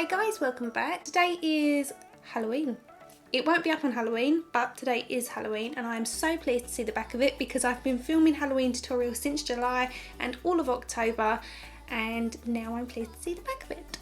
Hey guys, welcome back. Today is Halloween. It won't be up on Halloween, but today is Halloween and I'm so pleased to see the back of it because I've been filming Halloween tutorials since July and all of October, and now I'm pleased to see the back of it.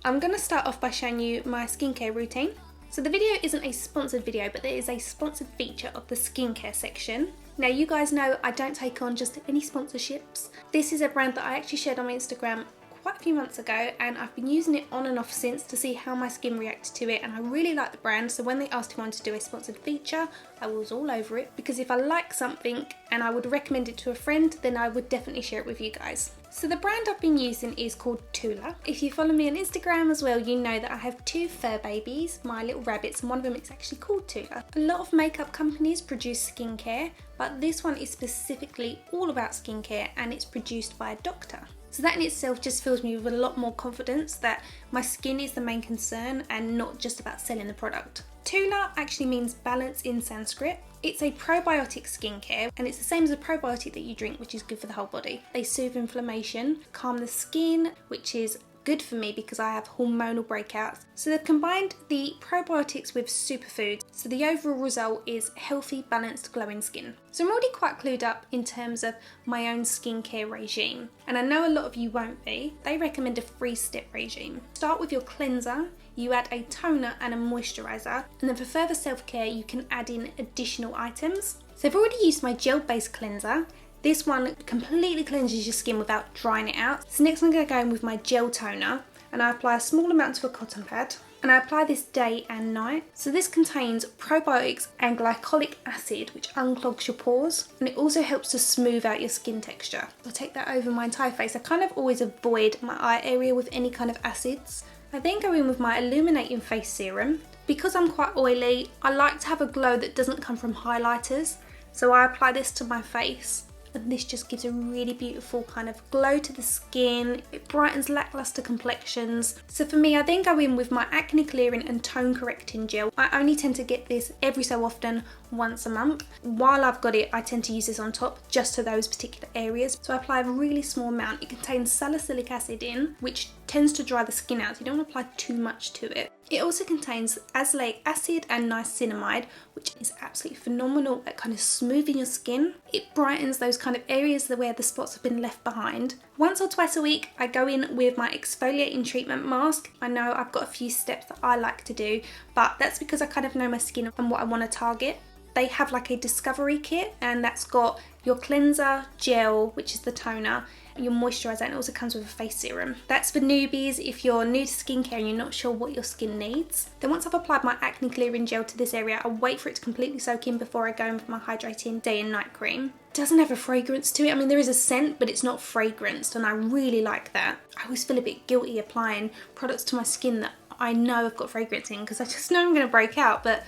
I'm going to start off by showing you my skincare routine. So the video isn't a sponsored video, but there is a sponsored feature of the skincare section. Now you guys know I don't take on just any sponsorships. This is a brand that I actually shared on my Instagram quite a few months ago, and I've been using it on and off since to see how my skin reacted to it, and I really like the brand. So when they asked if I wanted to do a sponsored feature, I was all over it, because if I like something and I would recommend it to a friend, then I would definitely share it with you guys. So the brand I've been using is called Tula. If you follow me on Instagram as well, you know that I have two fur babies, my little rabbits, and one of them is actually called Tula. A lot of makeup companies produce skincare, but this one is specifically all about skincare and it's produced by a doctor. So that in itself just fills me with a lot more confidence that my skin is the main concern and not just about selling the product. Tula actually means balance in Sanskrit. It's a probiotic skincare and it's the same as a probiotic that you drink, which is good for the whole body. They soothe inflammation, calm the skin, which is good for me because I have hormonal breakouts. So they've combined the probiotics with superfoods, so the overall result is healthy, balanced, glowing skin. So I'm already quite clued up in terms of my own skincare regime, and I know a lot of you won't be. They recommend a 3-step regime. Start with your cleanser, you add a toner and a moisturiser, and then for further self-care you can add in additional items. So I've already used my gel-based cleanser. This one completely cleanses your skin without drying it out. So next I'm going to go in with my gel toner, and I apply a small amount to a cotton pad, and I apply this day and night. So this contains probiotics and glycolic acid, which unclogs your pores, and it also helps to smooth out your skin texture. I take that over my entire face. I kind of always avoid my eye area with any kind of acids. I then go in with my Illuminating face serum. Because I'm quite oily, I like to have a glow that doesn't come from highlighters, so I apply this to my face. And this just gives a really beautiful kind of glow to the skin. It brightens lackluster complexions. So for me, I then go in with my acne clearing and tone correcting gel. I only tend to get this every so often, once a month. While I've got it, I tend to use this on top just to those particular areas. So I apply a really small amount. It contains salicylic acid in, which tends to dry the skin out. So you don't want to apply too much to it. It also contains azelaic acid and niacinamide, which is absolutely phenomenal at kind of smoothing your skin. It brightens those kind of areas where the spots have been left behind. Once or twice a week, I go in with my exfoliating treatment mask. I know I've got a few steps that I like to do, but that's because I kind of know my skin and what I want to target. They have like a discovery kit, and that's got your cleanser, gel, which is the toner, your moisturiser, and it also comes with a face serum. That's for newbies if you're new to skincare and you're not sure what your skin needs. Then once I've applied my acne clearing gel to this area, I wait for it to completely soak in before I go in with my hydrating day and night cream. It doesn't have a fragrance to it. I mean, there is a scent, but it's not fragranced, and I really like that. I always feel a bit guilty applying products to my skin that I know have got fragrance in because I just know I'm going to break out, but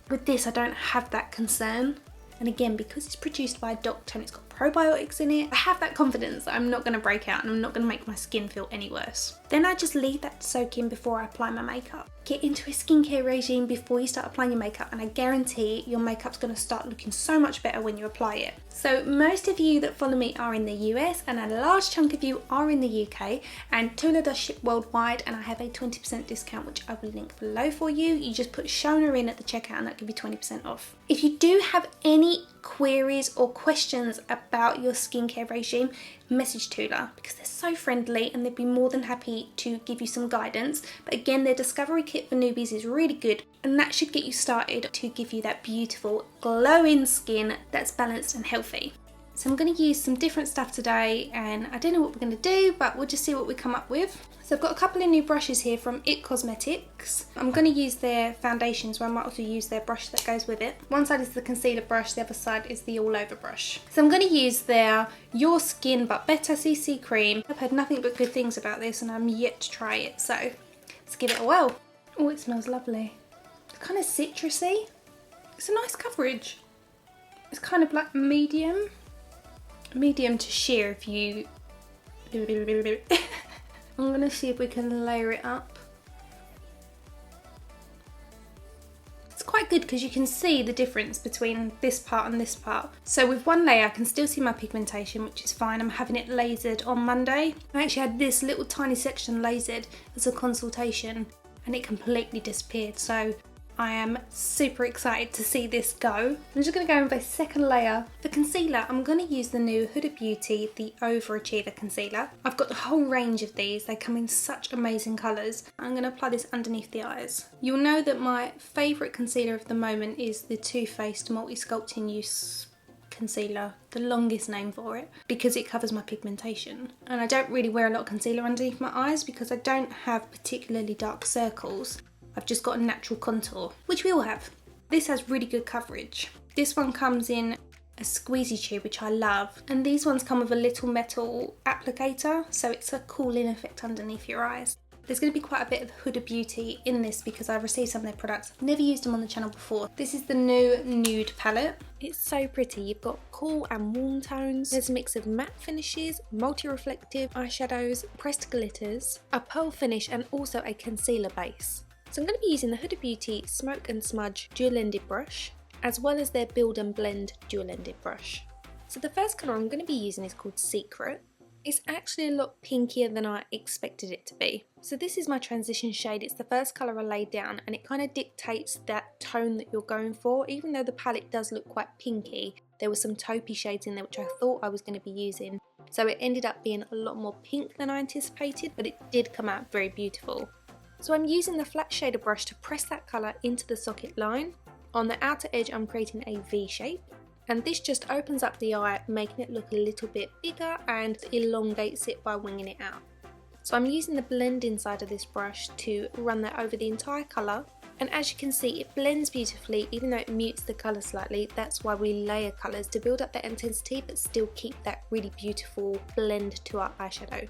with this I don't have that concern. And again, because it's produced by a doctor and it's got probiotics in it, I have that confidence that I'm not going to break out and I'm not going to make my skin feel any worse. Then I just leave that to soak in before I apply my makeup. Get into a skincare regime before you start applying your makeup, and I guarantee your makeup's going to start looking so much better when you apply it. So most of you that follow me are in the US, and a large chunk of you are in the UK, and Tula does ship worldwide, and I have a 20% discount which I will link below for you. You just put Shonagh in at the checkout and that give you 20% off. If you do have any queries or questions about your skincare regime, message Tula because they're so friendly and they'd be more than happy to give you some guidance. But again, their discovery kit for newbies is really good, and that should get you started to give you that beautiful glowing skin that's balanced and healthy. So I'm going to use some different stuff today, and I don't know what we're going to do, but we'll just see what we come up with. So I've got a couple of new brushes here from It Cosmetics. I'm going to use their foundation, so I might also use their brush that goes with it. One side is the concealer brush, the other side is the all over brush. So I'm going to use their Your Skin But Better CC cream. I've heard nothing but good things about this and I'm yet to try it, so let's give it a whirl. Oh, it smells lovely. It's kind of citrusy. It's a nice coverage. It's kind of like medium to sheer if you... I'm going to see if we can layer it up. It's quite quite good because you can see the difference between this part and this part. So with one layer I can still see my pigmentation, which is fine. I'm having it lasered on Monday. I actually had this little tiny section lasered as a consultation and it completely disappeared. So I am super excited to see this go. I'm just going to go in with a second layer. For concealer, I'm going to use the new Huda Beauty, the Overachiever concealer. I've got the whole range of these. They come in such amazing colours. I'm going to apply this underneath the eyes. You'll know that my favourite concealer of the moment is the Too Faced Multi-Sculpting Use concealer, the longest name for it, because it covers my pigmentation. And I don't really wear a lot of concealer underneath my eyes because I don't have particularly dark circles. I've just got a natural contour, which we all have. This has really good coverage. This one comes in a squeezy tube, which I love. And these ones come with a little metal applicator, so it's a cooling effect underneath your eyes. There's going to be quite a bit of Huda Beauty in this because I've received some of their products. I've never used them on the channel before. This is the new Nude palette. It's so pretty. You've got cool and warm tones. There's a mix of matte finishes, multi-reflective eyeshadows, pressed glitters, a pearl finish and also a concealer base. So I'm going to be using the Huda Beauty Smoke and Smudge Dual Ended Brush, as well as their Build and Blend Dual Ended Brush. So the first colour I'm going to be using is called Secret. It's actually a lot pinkier than I expected it to be. So this is my transition shade. It's the first colour I laid down and it kind of dictates that tone that you're going for. Even though the palette does look quite pinky, there were some taupey shades in there which I thought I was going to be using. So it ended up being a lot more pink than I anticipated, but it did come out very beautiful. So I'm using the flat shader brush to press that colour into the socket line. On the outer edge I'm creating a V shape, and this just opens up the eye, making it look a little bit bigger and elongates it by winging it out. So I'm using the blending side of this brush to run that over the entire colour, and as you can see it blends beautifully even though it mutes the colour slightly. That's why we layer colours, to build up that intensity but still keep that really beautiful blend to our eyeshadow.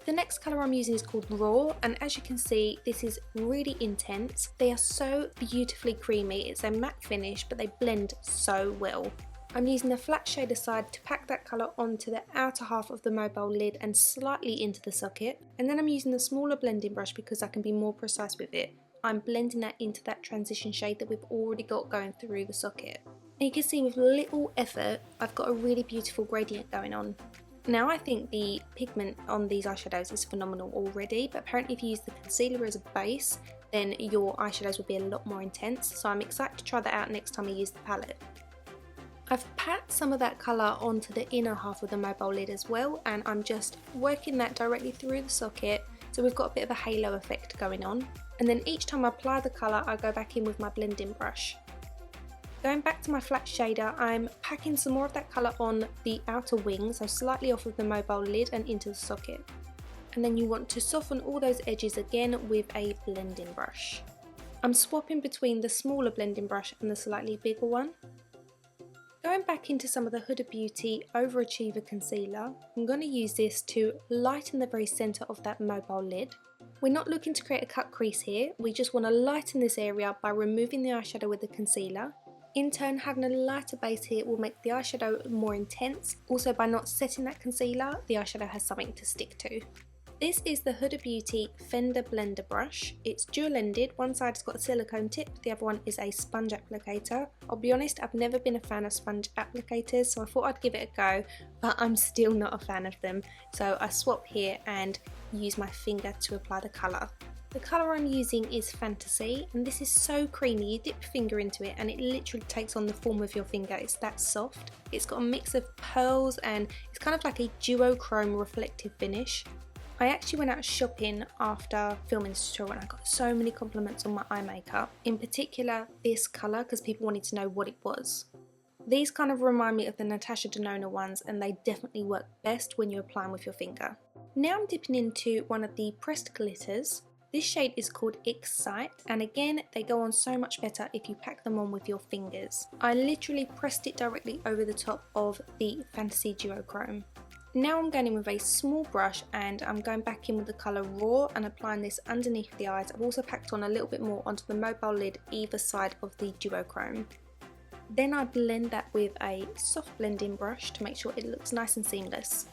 The next colour I'm using is called Raw, and as you can see this is really intense. They are so beautifully creamy. It's a matte finish but they blend so well. I'm using the flat shader side to pack that colour onto the outer half of the mobile lid and slightly into the socket, and then I'm using the smaller blending brush because I can be more precise with it. I'm blending that into that transition shade that we've already got going through the socket. And you can see with little effort I've got a really beautiful gradient going on. Now I think the pigment on these eyeshadows is phenomenal already, but apparently if you use the concealer as a base then your eyeshadows will be a lot more intense, so I'm excited to try that out next time I use the palette. I've packed some of that colour onto the inner half of the mobile lid as well, and I'm just working that directly through the socket so we've got a bit of a halo effect going on. And then each time I apply the colour I go back in with my blending brush. Going back to my flat shader, I'm packing some more of that colour on the outer wing, so slightly off of the mobile lid and into the socket. And then you want to soften all those edges again with a blending brush. I'm swapping between the smaller blending brush and the slightly bigger one. Going back into some of the Huda Beauty Overachiever concealer, I'm going to use this to lighten the very centre of that mobile lid. We're not looking to create a cut crease here, we just want to lighten this area by removing the eyeshadow with the concealer. In turn, having a lighter base here will make the eyeshadow more intense. Also, by not setting that concealer, the eyeshadow has something to stick to. This is the Huda Beauty Fender Blender brush. It's dual-ended, one side's got a silicone tip, the other one is a sponge applicator. I'll be honest, I've never been a fan of sponge applicators, so I thought I'd give it a go, but I'm still not a fan of them. So I swap here and use my finger to apply the colour. The colour I'm using is Fantasy, and this is so creamy. You dip your finger into it and it literally takes on the form of your finger. It's that soft. It's got a mix of pearls and it's kind of like a duochrome reflective finish. I actually went out shopping after filming this tutorial and I got so many compliments on my eye makeup. In particular this colour, because people wanted to know what it was. These kind of remind me of the Natasha Denona ones, and they definitely work best when you apply them with your finger. Now I'm dipping into one of the pressed glitters. This shade is called Excite, and again they go on so much better if you pack them on with your fingers. I literally pressed it directly over the top of the Fantasy Duochrome. Now I'm going in with a small brush and I'm going back in with the colour Raw and applying this underneath the eyes. I've also packed on a little bit more onto the mobile lid either side of the Duochrome. Then I blend that with a soft blending brush to make sure it looks nice and seamless.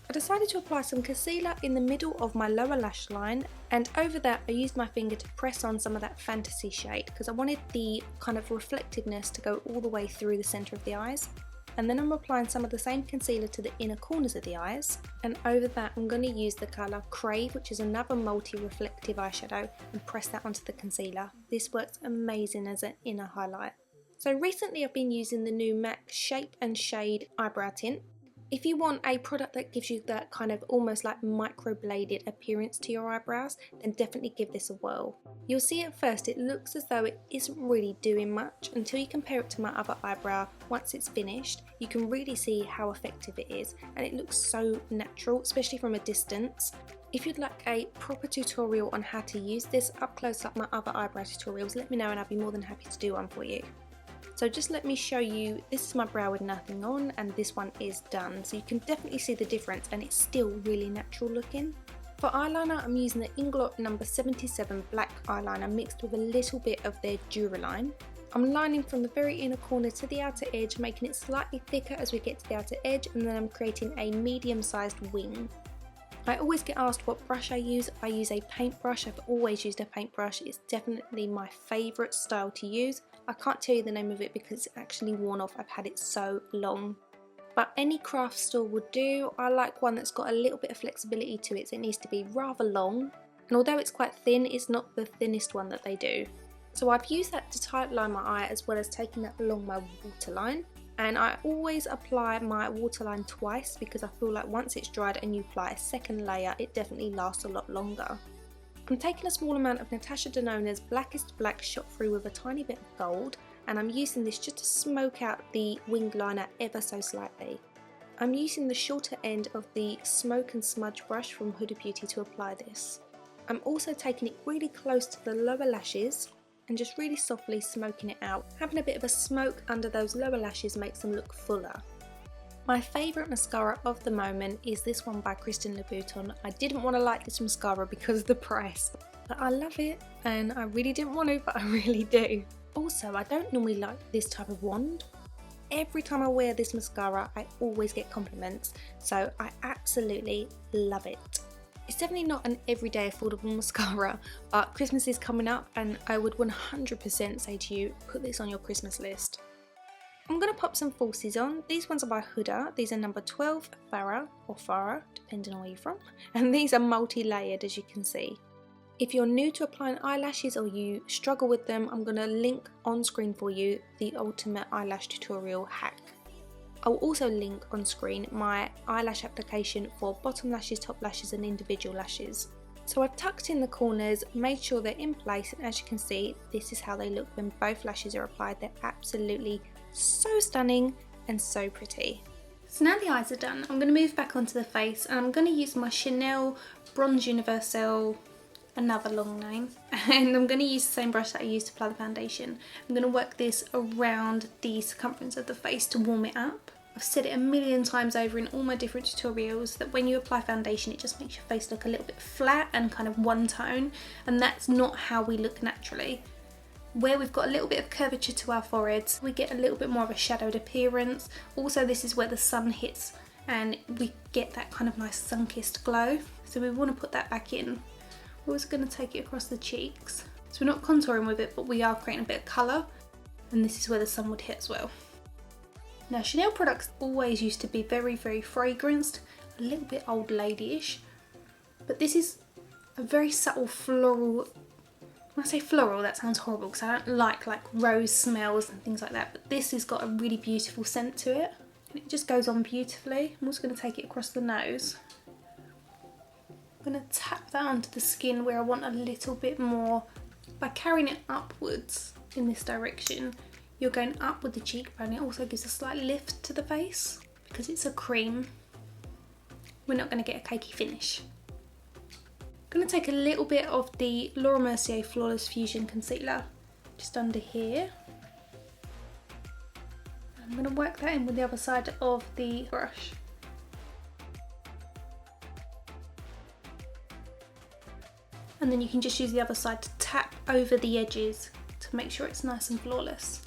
I decided to apply some concealer in the middle of my lower lash line, and over that I used my finger to press on some of that fantasy shade because I wanted the kind of reflectiveness to go all the way through the centre of the eyes. And then I'm applying some of the same concealer to the inner corners of the eyes, and over that I'm going to use the colour Crave, which is another multi-reflective eyeshadow, and press that onto the concealer. This works amazing as an inner highlight. So recently I've been using the new MAC Shape and Shade eyebrow tint. If you want a product that gives you that kind of almost like microbladed appearance to your eyebrows, then definitely give this a whirl. You'll see at first it looks as though it isn't really doing much until you compare it to my other eyebrow. Once it's finished, you can really see how effective it is, and it looks so natural, especially from a distance. If you'd like a proper tutorial on how to use this up close like my other eyebrow tutorials, let me know and I'll be more than happy to do one for you. So just let me show you, this is my brow with nothing on and this one is done. So you can definitely see the difference and it's still really natural looking. For eyeliner, I'm using the Inglot number 77 black eyeliner mixed with a little bit of their Duraline. I'm lining from the very inner corner to the outer edge, making it slightly thicker as we get to the outer edge, and then I'm creating a medium-sized wing. I always get asked what brush I use. I use a paintbrush. I've always used a paintbrush. It's definitely my favourite style to use. I can't tell you the name of it because it's actually worn off. I've had it so long. But any craft store would do. I like one that's got a little bit of flexibility to it, so it needs to be rather long. And although it's quite thin, it's not the thinnest one that they do. So I've used that to tightline my eye as well as taking that along my waterline. And I always apply my waterline twice because I feel like once it's dried and you apply a second layer, it definitely lasts a lot longer. I'm taking a small amount of Natasha Denona's Blackest Black shot through with a tiny bit of gold, and I'm using this just to smoke out the winged liner ever so slightly. I'm using the shorter end of the Smoke and Smudge brush from Huda Beauty to apply this. I'm also taking it really close to the lower lashes and just really softly smoking it out. Having a bit of a smoke under those lower lashes makes them look fuller. My favourite mascara of the moment is this one by Christian Louboutin. I didn't want to like this mascara because of the price, but I love it and I really didn't want to, but I really do. Also, I don't normally like this type of wand. Every time I wear this mascara, I always get compliments, so I absolutely love it. It's definitely not an everyday affordable mascara, but Christmas is coming up and I would 100% say to you, put this on your Christmas list. I'm going to pop some falsies on. These ones are by Huda. These are number 12 Farah or Farah, depending on where you're from. And these are multi-layered, as you can see. If you're new to applying eyelashes or you struggle with them, I'm going to link on screen for you the ultimate eyelash tutorial hack. I'll also link on screen my eyelash application for bottom lashes, top lashes and individual lashes. So I've tucked in the corners, made sure they're in place, and as you can see, this is how they look when both lashes are applied. They're absolutely so stunning and so pretty. So now the eyes are done, I'm going to move back onto the face and I'm going to use my Chanel Bronze Universal, another long name, and I'm going to use the same brush that I used to apply the foundation. I'm going to work this around the circumference of the face to warm it up. I've said it a million times over in all my different tutorials that when you apply foundation it just makes your face look a little bit flat and kind of one tone, and that's not how we look naturally. Where we've got a little bit of curvature to our foreheads, we get a little bit more of a shadowed appearance. Also, this is where the sun hits and we get that kind of nice sun-kissed glow. So we want to put that back in. We're also going to take it across the cheeks. So we're not contouring with it, but we are creating a bit of colour. And this is where the sun would hit as well. Now, Chanel products always used to be very, very fragranced, a little bit old lady-ish. But this is a very subtle floral. When I say floral, that sounds horrible because I don't like rose smells and things like that, but this has got a really beautiful scent to it and it just goes on beautifully. I'm also going to take it across the nose. I'm going to tap that onto the skin where I want a little bit more. By carrying it upwards in this direction, you're going up with the cheekbone. It also gives a slight lift to the face because it's a cream. We're not going to get a cakey finish. I'm going to take a little bit of the Laura Mercier Flawless Fusion Concealer just under here. I'm going to work that in with the other side of the brush. And then you can just use the other side to tap over the edges to make sure it's nice and flawless.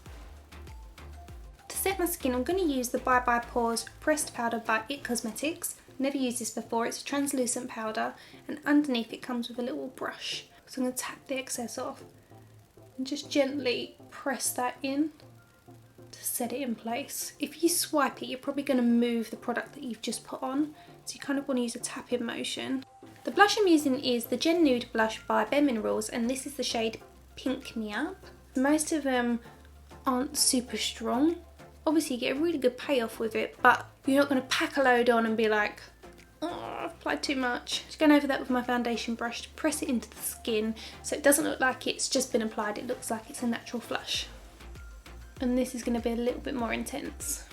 To set my skin, I'm going to use the Bye Bye Pores Pressed Powder by IT Cosmetics. Never used this before. It's a translucent powder and underneath it comes with a little brush. So I'm going to tap the excess off and just gently press that in to set it in place. If you swipe it, you're probably going to move the product that you've just put on. So you kind of want to use a tapping motion. The blush I'm using is the Gen Nude blush by Bare Minerals, and this is the shade Pink Me Up. Most of them aren't super strong. Obviously you get a really good payoff with it, but you're not going to pack a load on and be like, oh, I've applied too much. Just going over that with my foundation brush to press it into the skin so it doesn't look like it's just been applied, it looks like it's a natural flush. And this is going to be a little bit more intense.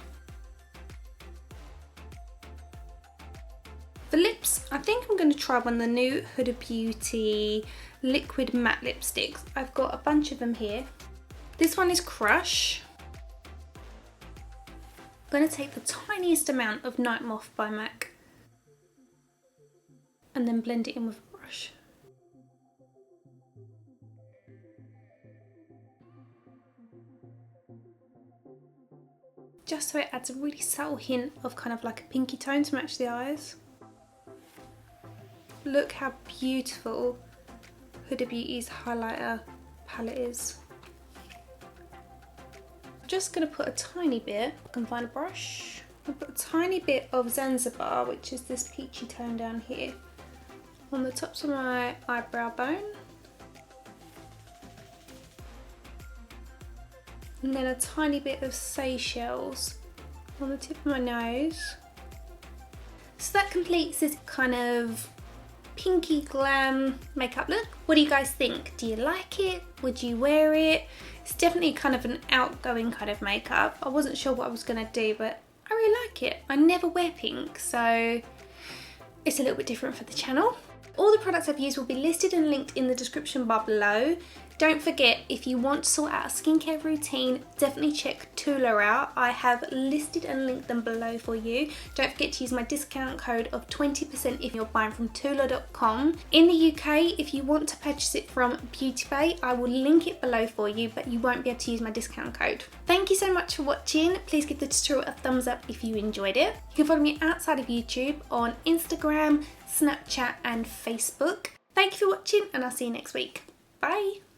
For lips, I think I'm going to try one of the new Huda Beauty liquid matte lipsticks. I've got a bunch of them here. This one is Crush. I'm going to take the tiniest amount of Night Moth by MAC and then blend it in with a brush. Just so it adds a really subtle hint of kind of like a pinky tone to match the eyes. Look how beautiful Huda Beauty's highlighter palette is. I'm just going to put a tiny bit, I can find a brush, I'll put a tiny bit of Zanzibar, which is this peachy tone down here, on the tops of my eyebrow bone. And then a tiny bit of Seychelles on the tip of my nose. So that completes this kind of pinky glam makeup look. What do you guys think? Do you like it? Would you wear it? It's definitely kind of an outgoing kind of makeup. I wasn't sure what I was going to do, but I really like it. I never wear pink, so it's a little bit different for the channel. All the products I've used will be listed and linked in the description bar below. Don't forget, if you want to sort out a skincare routine, definitely check Tula out. I have listed and linked them below for you. Don't forget to use my discount code of 20% if you're buying from Tula.com. In the UK, if you want to purchase it from Beauty Bay, I will link it below for you, but you won't be able to use my discount code. Thank you so much for watching. Please give the tutorial a thumbs up if you enjoyed it. You can follow me outside of YouTube on Instagram, Snapchat and Facebook. Thank you for watching and I'll see you next week. Bye!